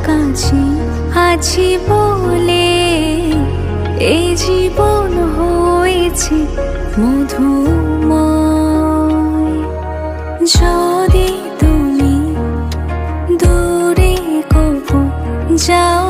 কাছে আছি বলে এই জীবন হয়েছে মধুময়। যদি তুমি দূরে কবু যাও